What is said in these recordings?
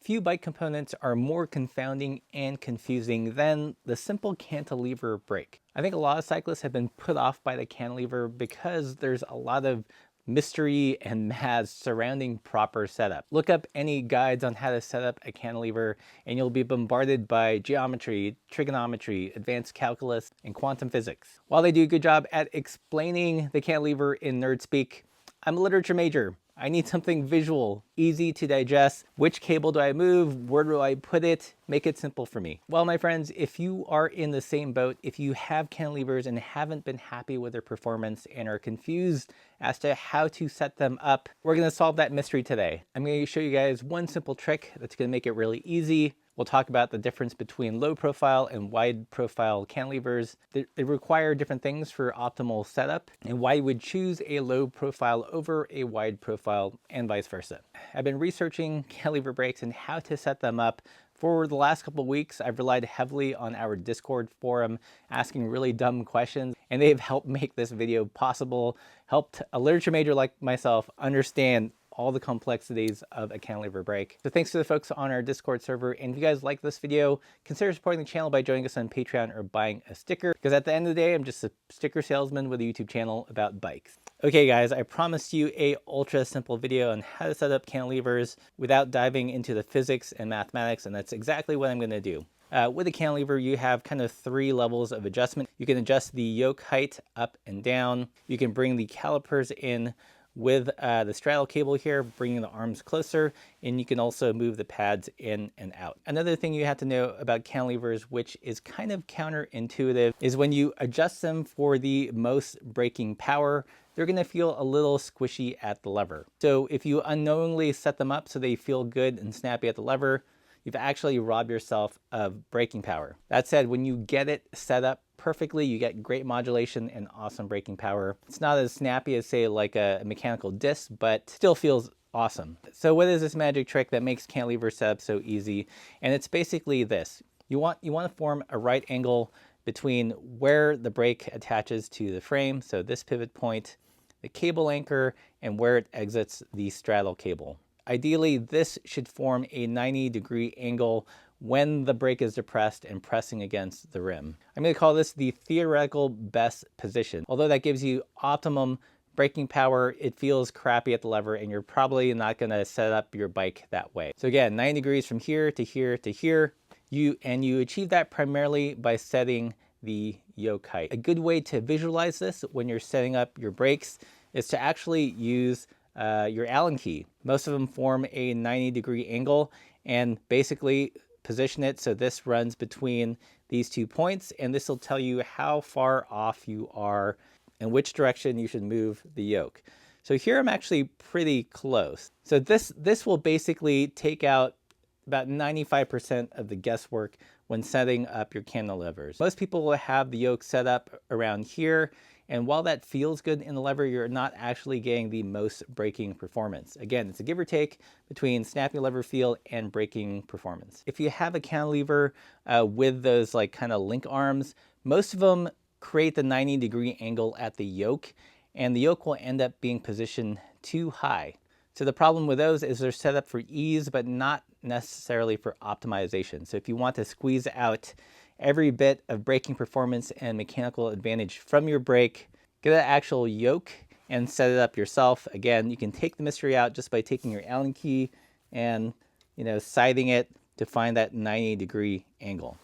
Few bike components are more confounding and confusing than the simple cantilever brake. I think a lot of cyclists have been put off by the cantilever because there's a lot of mystery and math surrounding proper setup. Look up any guides on how to set up a cantilever and you'll be bombarded by geometry, trigonometry, advanced calculus, and quantum physics. While they do a good job at explaining the cantilever in nerd speak, I'm a literature major. I need something visual, easy to digest. Which cable do I move? Where do I put it? Make it simple for me. Well, my friends, if you are in the same boat, if you have cantilevers and haven't been happy with their performance and are confused as to how to set them up, we're gonna solve that mystery today. I'm gonna show you guys one simple trick that's gonna make it really easy. We'll talk about the difference between low profile and wide profile cantilevers. They require different things for optimal setup and why you would choose a low profile over a wide profile and vice versa. I've been researching cantilever brakes and how to set them up. For the last couple of weeks, I've relied heavily on our Discord forum, asking really dumb questions, and they've helped make this video possible, helped a literature major like myself understand all the complexities of a cantilever brake. So thanks to the folks on our Discord server. And if you guys like this video, consider supporting the channel by joining us on Patreon or buying a sticker, because at the end of the day, I'm just a sticker salesman with a YouTube channel about bikes. Okay guys, I promised you a ultra simple video on how to set up cantilevers without diving into the physics and mathematics, and that's exactly what I'm gonna do. With a cantilever, you have kind of 3 levels of adjustment. You can adjust the yoke height up and down. You can bring the calipers in with the straddle cable here, bringing the arms closer, and you can also move the pads in and out. Another thing you have to know about cantilevers, which is kind of counterintuitive, is when you adjust them for the most braking power, they're gonna feel a little squishy at the lever. So if you unknowingly set them up so they feel good and snappy at the lever, you've actually robbed yourself of braking power. That said, when you get it set up perfectly, you get great modulation and awesome braking power. It's not as snappy as, say, like a mechanical disc, but still feels awesome. So what is this magic trick that makes cantilever setup so easy? And it's basically this. You want to form a right angle between where the brake attaches to the frame, so this pivot point, the cable anchor, and where it exits the straddle cable. Ideally, this should form a 90-degree angle when the brake is depressed and pressing against the rim. I'm going to call this the theoretical best position. Although that gives you optimum braking power, it feels crappy at the lever and you're probably not going to set up your bike that way. So again, 90 degrees from here to here to here. You achieve that primarily by setting the yoke height. A good way to visualize this when you're setting up your brakes is to actually use your Allen key. Most of them form a 90-degree angle, and basically position it so this runs between these 2 points, and this will tell you how far off you are and which direction you should move the yoke. So here I'm actually pretty close. So this will basically take out about 95% of the guesswork when setting up your cantilevers. Most people will have the yoke set up around here, and while that feels good in the lever, you're not actually getting the most braking performance. Again, it's a give or take between snappy lever feel and braking performance. If you have a cantilever with those like kind of link arms, most of them create the 90-degree angle at the yoke, and the yoke will end up being positioned too high. So the problem with those is they're set up for ease, but not necessarily for optimization. So if you want to squeeze out every bit of braking performance and mechanical advantage from your brake, get an actual yoke and set it up yourself. Again, you can take the mystery out just by taking your Allen key and, sighting it to find that 90-degree angle.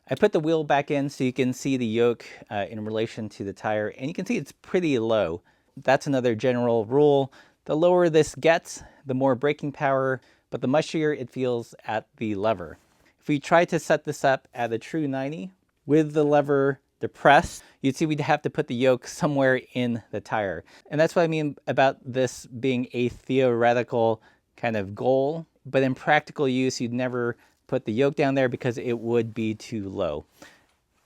I put the wheel back in so you can see the yoke in relation to the tire, and you can see it's pretty low. That's another general rule. The lower this gets, the more braking power, but the mushier it feels at the lever. If we try to set this up at a true 90 with the lever depressed, you'd see we'd have to put the yoke somewhere in the tire. And that's what I mean about this being a theoretical kind of goal, but in practical use, you'd never put the yoke down there because it would be too low.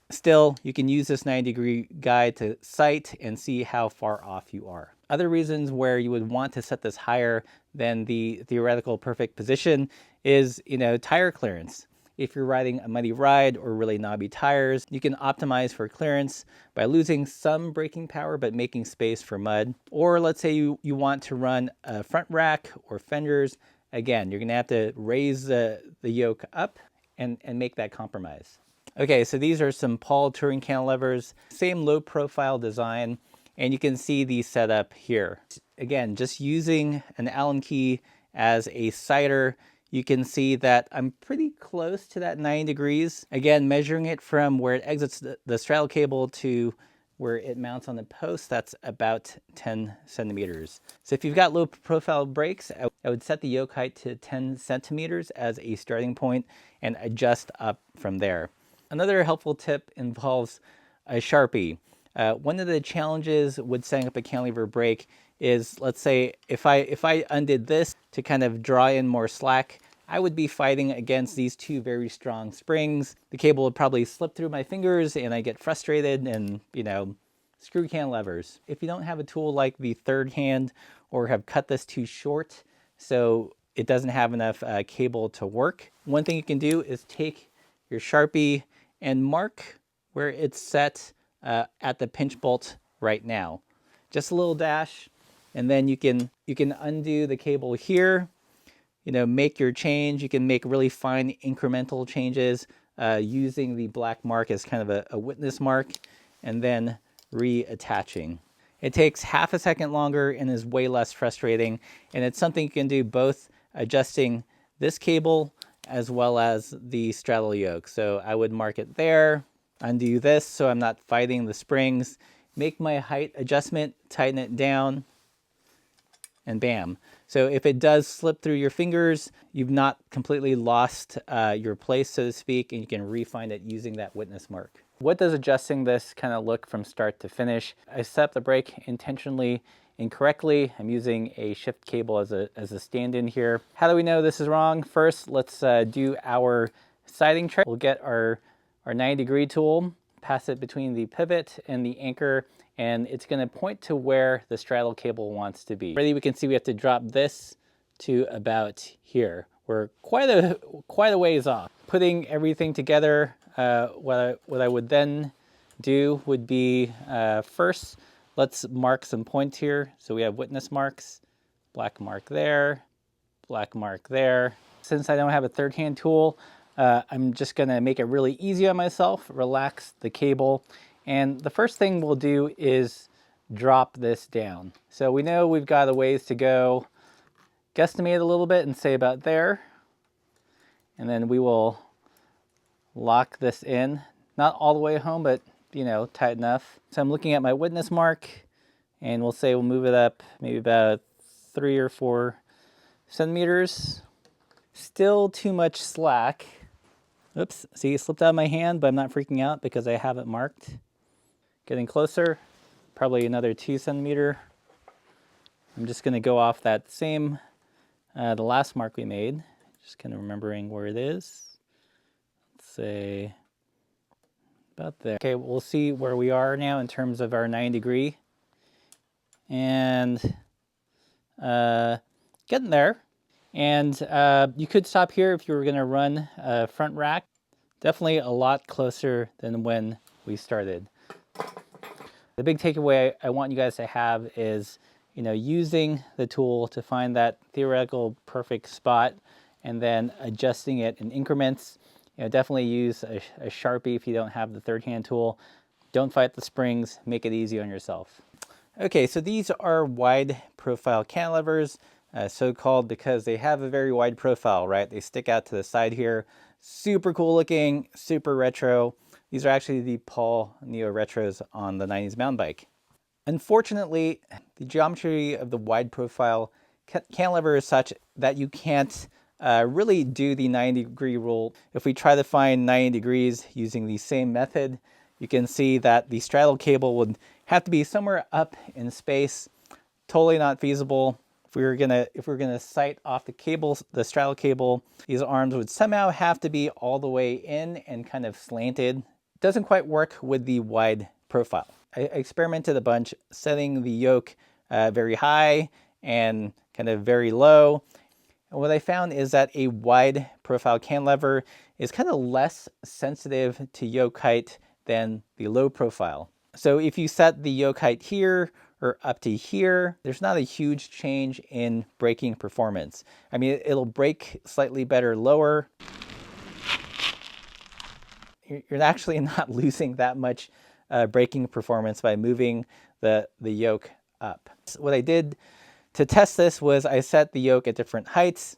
Still, you can use this 90-degree guide to sight and see how far off you are. Other reasons where you would want to set this higher than the theoretical perfect position is, tire clearance. If you're riding a muddy ride or really knobby tires, you can optimize for clearance by losing some braking power but making space for mud. Or let's say you want to run a front rack or fenders again, you're gonna have to raise the yoke up and make that compromise. Okay, so these are some Paul Touring cantilevers, same low profile design, and you can see the setup here. Again, just using an Allen key as a sighter, you can see that I'm pretty close to that 90 degrees. Again, measuring it from where it exits the straddle cable to where it mounts on the post, that's about 10 centimeters. So if you've got low profile brakes, I would set the yoke height to 10 centimeters as a starting point and adjust up from there. Another helpful tip involves a Sharpie. One of the challenges with setting up a cantilever brake is, let's say, if I undid this to kind of draw in more slack, I would be fighting against these two very strong springs. The cable would probably slip through my fingers and I get frustrated and, you know, screw cantilevers. If you don't have a tool like the third hand or have cut this too short so it doesn't have enough cable to work, one thing you can do is take your Sharpie and mark where it's set at the pinch bolt right now. Just a little dash, and then you can undo the cable here, you know, make your change. You can make really fine incremental changes using the black mark as kind of a witness mark, and then reattaching. It takes half a second longer and is way less frustrating, and it's something you can do both adjusting this cable as well as the straddle yoke. So I would mark it there, undo this so I'm not fighting the springs, make my height adjustment, tighten it down, and bam. So if it does slip through your fingers, you've not completely lost your place, so to speak, and you can re-find it using that witness mark. What does adjusting this kind of look from start to finish? I set up the brake intentionally incorrectly. I'm using a shift cable as a stand-in here. How do we know this is wrong? First, let's do our sighting trick. We'll get our 90-degree tool, pass it between the pivot and the anchor, and it's going to point to where the straddle cable wants to be. Ready? We can see we have to drop this to about here. We're quite a ways off. Putting everything together, what I would then do would be first, let's mark some points here. So we have witness marks, black mark there, black mark there. Since I don't have a third hand tool, I'm just gonna make it really easy on myself, relax the cable. And the first thing we'll do is drop this down. So we know we've got a ways to go. Guesstimate a little bit and say about there. And then we will lock this in. Not all the way home, but you know, tight enough. So I'm looking at my witness mark, and we'll say we'll move it up maybe about 3 or 4 centimeters. Still too much slack. Oops, see, it slipped out of my hand, but I'm not freaking out because I have it marked. Getting closer, probably another 2 centimeter. I'm just gonna go off that same, the last mark we made. Just kind of remembering where it is. Let's say about there. Okay, we'll see where we are now in terms of our 90-degree. And getting there. And you could stop here if you were gonna run a front rack. Definitely a lot closer than when we started. The big takeaway I want you guys to have is, you know, using the tool to find that theoretical perfect spot and then adjusting it in increments. You know, definitely use a Sharpie if you don't have the third hand tool. Don't fight the springs, make it easy on yourself. Okay, so these are wide profile cantilevers, so called because they have a very wide profile, right? They stick out to the side here. Super cool looking, super retro. These are actually the Paul Neo Retros on the 90s mountain bike. Unfortunately, the geometry of the wide profile cantilever is such that you can't really do the 90-degree rule. If we try to find 90 degrees using the same method, you can see that the straddle cable would have to be somewhere up in space. Totally not feasible. If we were gonna sight off the cable, the straddle cable, these arms would somehow have to be all the way in and kind of slanted. Doesn't quite work with the wide profile. I experimented a bunch setting the yoke very high and kind of very low. And what I found is that a wide profile cantilever is kind of less sensitive to yoke height than the low profile. So if you set the yoke height here or up to here, there's not a huge change in braking performance. I mean, it'll brake slightly better lower. You're actually not losing that much braking performance by moving the yoke up. What I did to test this was I set the yoke at different heights,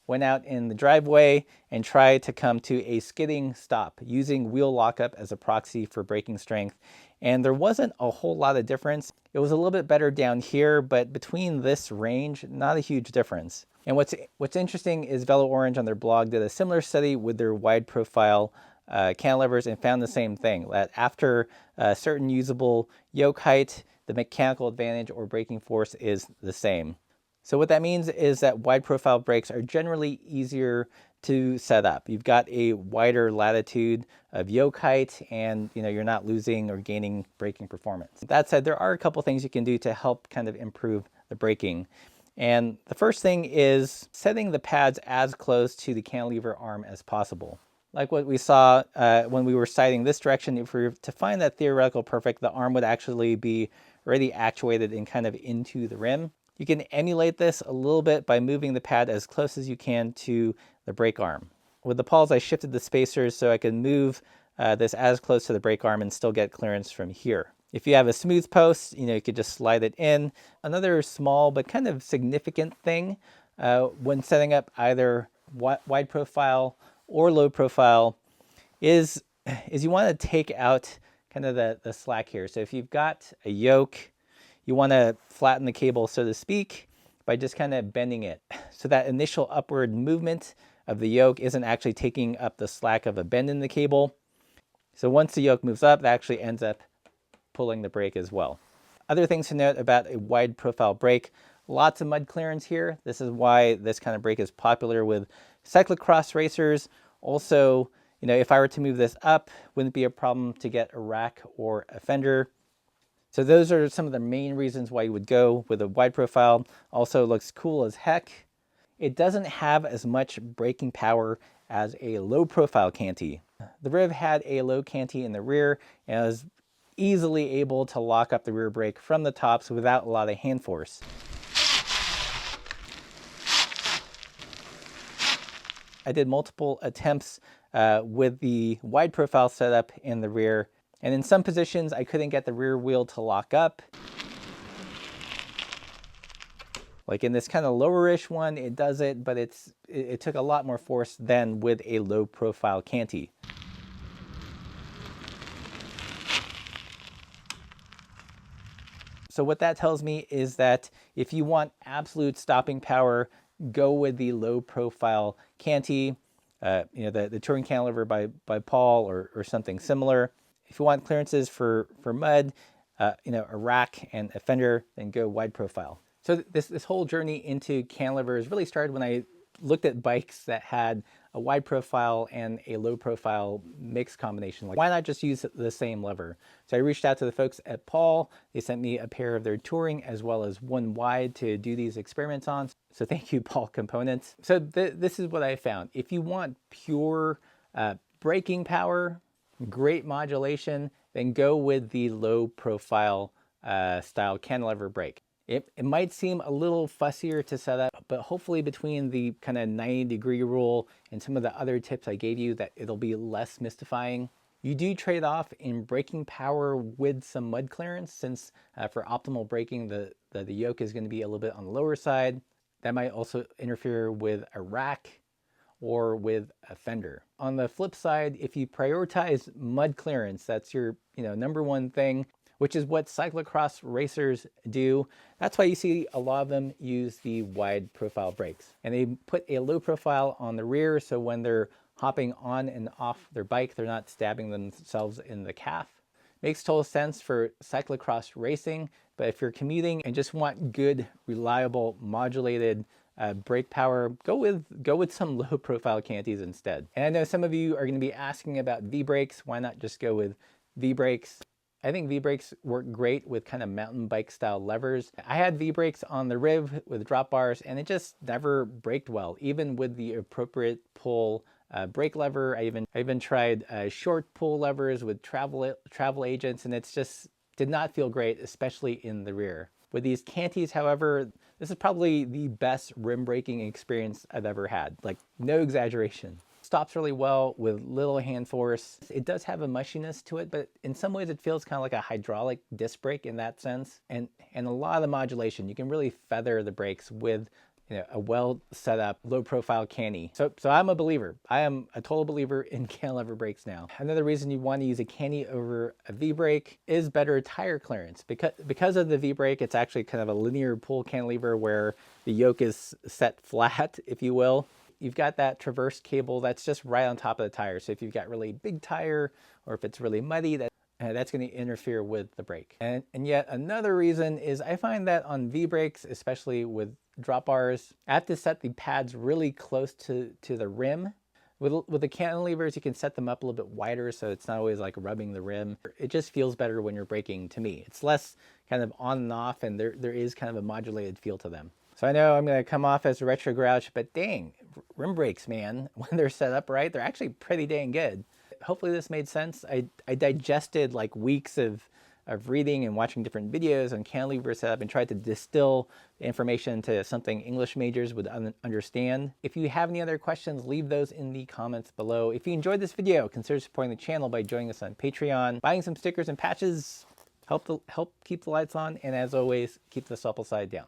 went out in the driveway, and tried to come to a skidding stop using wheel lockup as a proxy for braking strength. And there wasn't a whole lot of difference. It was a little bit better down here, but between this range, not a huge difference. And what's interesting is Velo Orange on their blog did a similar study with their wide profile cantilevers and found the same thing, that after a certain usable yoke height, the mechanical advantage or braking force is the same. So what that means is that wide profile brakes are generally easier to set up. You've got a wider latitude of yoke height, and you're not losing or gaining braking performance. That said, there are a couple things you can do to help kind of improve the braking. And the first thing is setting the pads as close to the cantilever arm as possible. Like what we saw when we were sighting this direction, if we were to find that theoretical perfect, the arm would actually be already actuated and kind of into the rim. You can emulate this a little bit by moving the pad as close as you can to the brake arm. With the pawls, I shifted the spacers so I could move this as close to the brake arm and still get clearance from here. If you have a smooth post, you could just slide it in. Another small but kind of significant thing when setting up either wide profile or low profile is you want to take out kind of the slack here. So if you've got a yoke, you want to flatten the cable, so to speak, by just kind of bending it. So that initial upward movement of the yoke isn't actually taking up the slack of a bend in the cable. So once the yoke moves up, that actually ends up pulling the brake as well. Other things to note about a wide profile brake: lots of mud clearance here. This is why this kind of brake is popular with cyclocross racers. Also, if I were to move this up, wouldn't be a problem to get a rack or a fender. So those are some of the main reasons why you would go with a wide profile. Also, it looks cool as heck. It doesn't have as much braking power as a low profile canty. The Riv had a low canty in the rear and was easily able to lock up the rear brake from the tops without a lot of hand force. I did multiple attempts with the wide profile setup in the rear, and in some positions I couldn't get the rear wheel to lock up. Like in this kind of lowerish one, it does it, but it took a lot more force than with a low profile canty. So what that tells me is that if you want absolute stopping power, go with the low profile canty, the touring cantilever by Paul or something similar. If you want clearances for mud, a rack and a fender, then go wide profile. So this whole journey into cantilevers really started when I looked at bikes that had a wide profile and a low profile mix combination. Like, why not just use the same lever? So I reached out to the folks at Paul. They sent me a pair of their touring as well as one wide to do these experiments on. So thank you, Paul Components. So this is what I found. If you want pure braking power, great modulation, then go with the low profile style cantilever brake. It might seem a little fussier to set up, but hopefully between the kind of 90-degree rule and some of the other tips I gave you, that it'll be less mystifying. You do trade off in braking power with some mud clearance, since for optimal braking, the yoke is going to be a little bit on the lower side. That might also interfere with a rack or with a fender. On the flip side, if you prioritize mud clearance, that's your number one thing, which is what cyclocross racers do. That's why you see a lot of them use the wide profile brakes. And they put a low profile on the rear, so when they're hopping on and off their bike, they're not stabbing themselves in the calf. Makes total sense for cyclocross racing, but if you're commuting and just want good, reliable, modulated brake power, go with some low profile canties instead. And I know some of you are going to be asking about V-brakes. Why not just go with V-brakes? I think V-brakes work great with kind of mountain bike style levers. I had V-brakes on the Riv with drop bars and it just never braked well, even with the appropriate pull brake lever. I even tried short pull levers with travel agents, and it's just did not feel great, especially in the rear. With these Cantis, however, this is probably the best rim braking experience I've ever had. Like, no exaggeration. Stops really well with little hand force. It does have a mushiness to it, but in some ways it feels kind of like a hydraulic disc brake in that sense. And a lot of modulation. You can really feather the brakes with a well set up, low profile Canty. So I'm a believer. I am a total believer in cantilever brakes now. Another reason you want to use a Canty over a V-brake is better tire clearance. Because of the V-brake, it's actually kind of a linear pull cantilever where the yoke is set flat, if you will. You've got that traverse cable that's just right on top of the tire. So if you've got really big tire, or if it's really muddy, that's going to interfere with the brake. And yet another reason is I find that on V-brakes, especially with drop bars, I have to set the pads really close to the rim. With the cantilevers, you can set them up a little bit wider so it's not always like rubbing the rim. It just feels better when you're braking to me. It's less kind of on and off, and there is kind of a modulated feel to them. So I know I'm going to come off as a retro grouch, but dang, rim brakes, man, when they're set up right, they're actually pretty dang good. Hopefully this made sense. I digested like weeks of reading and watching different videos on cantilever setup and tried to distill the information into something English majors would understand. If you have any other questions, leave those in the comments below. If you enjoyed this video, consider supporting the channel by joining us on Patreon, buying some stickers and patches, help keep the lights on, and as always, keep the supple side down.